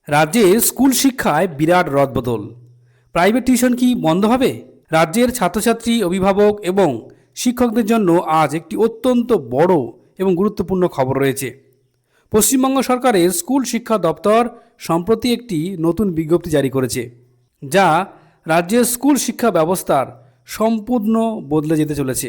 রাজ্যে স্কুল শিক্ষায় বিরাট রদবদল। প্রাইভেট টিউশন কি বন্ধ হবে? রাজ্যের ছাত্রছাত্রী, অভিভাবক এবং শিক্ষকদের জন্য আজ একটি অত্যন্ত বড় এবং গুরুত্বপূর্ণ খবর রয়েছে। পশ্চিমবঙ্গ সরকারের স্কুল শিক্ষা দপ্তর সম্প্রতি একটি নতুন বিজ্ঞপ্তি জারি করেছে, যা রাজ্যের স্কুল শিক্ষা ব্যবস্থার সম্পূর্ণ বদলে যেতে চলেছে।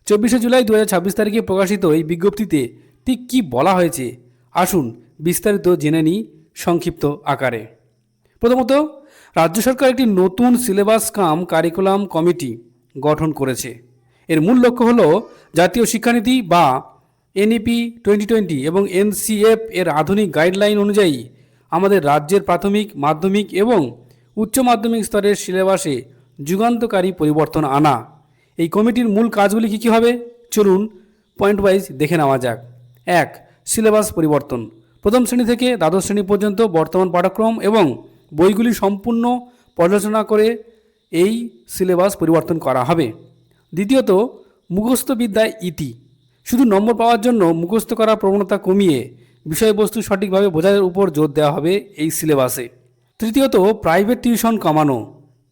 24শে জুলাই 2026 তারিখে প্রকাশিত এই বিজ্ঞপ্তিতে ঠিক কী বলা হয়েছে, আসুন বিস্তারিত জেনে নিই সংক্ষিপ্ত আকারে। প্রথমত, রাজ্য সরকার একটি নতুন সিলেবাস কাম কারিকুলাম কমিটি গঠন করেছে। এর মূল লক্ষ্য হল জাতীয় শিক্ষানীতি বা এনইপি 2020 এবং এনসিএফ এর আধুনিক গাইডলাইন অনুযায়ী আমাদের রাজ্যের প্রাথমিক, মাধ্যমিক এবং উচ্চ মাধ্যমিক স্তরের সিলেবাসে যুগান্তকারী পরিবর্তন আনা। এই কমিটির মূল কাজগুলি কী কী হবে, চলুন পয়েন্ট ওয়াইজ দেখে নেওয়া যাক। 1. সিলেবাস পরিবর্তন। প্রথম শ্রেণী থেকে দ্বাদশ শ্রেণী পর্যন্ত বর্তমান পাঠ্যক্রম এবং বইগুলি সম্পূর্ণ পর্যালোচনা করে এই সিলেবাস পরিবর্তন করা হবে। দ্বিতীয়ত, মুখস্থ বিদ্যায় ইতি। শুধু নম্বর পাওয়ার জন্য মুখস্থ করার প্রবণতা কমিয়ে বিষয়বস্তু সঠিকভাবে বোঝার উপর জোর দেওয়া হবে এই সিলেবাসে। তৃতীয়ত, প্রাইভেট টিউশন কমানো।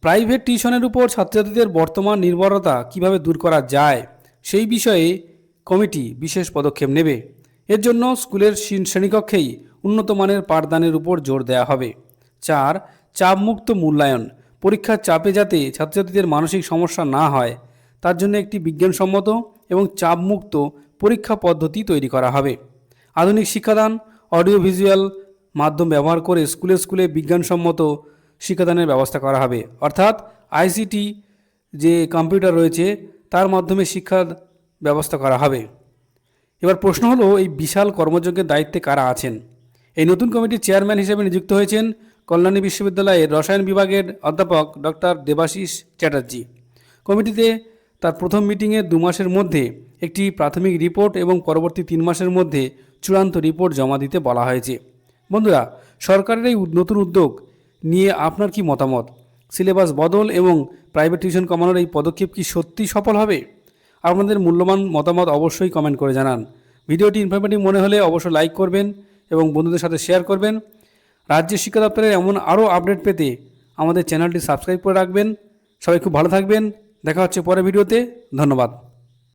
প্রাইভেট টিউশনের উপর ছাত্রছাত্রীদের বর্তমান নির্ভরতা কিভাবে দূর করা যায় সেই বিষয়ে কমিটি বিশেষ পদক্ষেপ নেবে। এর জন্য স্কুলের শ্রেণীকক্ষেই উন্নত মানের পাঠদানের উপর জোর দেওয়া হবে। 4. চাপমুক্ত মূল্যায়ন। পরীক্ষার চাপে যাতে ছাত্রছাত্রীদের মানসিক সমস্যা না হয় তার জন্য একটি বিজ্ঞানসম্মত এবং চাপমুক্ত পরীক্ষা পদ্ধতি তৈরি করা হবে। আধুনিক শিক্ষাদান, অডিও ভিজুয়াল মাধ্যম ব্যবহার করে স্কুলে স্কুলে বিজ্ঞানসম্মত শিক্ষাদানের ব্যবস্থা করা হবে। অর্থাৎ আইসিটি যে কম্পিউটার রয়েছে তার মাধ্যমে শিক্ষার ব্যবস্থা করা হবে। এবার প্রশ্ন হলো, এই বিশাল কর্মযজ্ঞের দায়িত্বে কারা আছেন? এই নতুন কমিটির চেয়ারম্যান হিসেবে নিযুক্ত হয়েছেন কল্যাণী বিশ্ববিদ্যালয়ের রসায়ন বিভাগের অধ্যাপক ডক্টর দেবাশিস চ্যাটার্জি। কমিটিতে তার প্রথম মিটিংয়ে 2 মাসের মধ্যে একটি প্রাথমিক রিপোর্ট এবং পরবর্তী 3 মাসের মধ্যে চূড়ান্ত রিপোর্ট জমা দিতে বলা হয়েছে। বন্ধুরা, সরকারের এই নতুন উদ্যোগ নিয়ে আপনার কি মতামত? সিলেবাস বদল এবং প্রাইভেট টিউশন কমানোর এই পদক্ষেপ কি সত্যি সফল হবে? আপনাদের মূল্যবান মতামত অবশ্যই কমেন্ট করে জানান। ভিডিওটি ইনফরমেটিভ মনে হলে অবশ্যই লাইক করবেন এবং বন্ধুদের সাথে শেয়ার করবেন। রাজ্যের শিক্ষা দপ্তরের এমন আরও আপডেট পেতে আমাদের চ্যানেলটি সাবস্ক্রাইব করে রাখবেন। সবাই খুব ভালো থাকবেন। দেখা হচ্ছে পরের ভিডিওতে। ধন্যবাদ।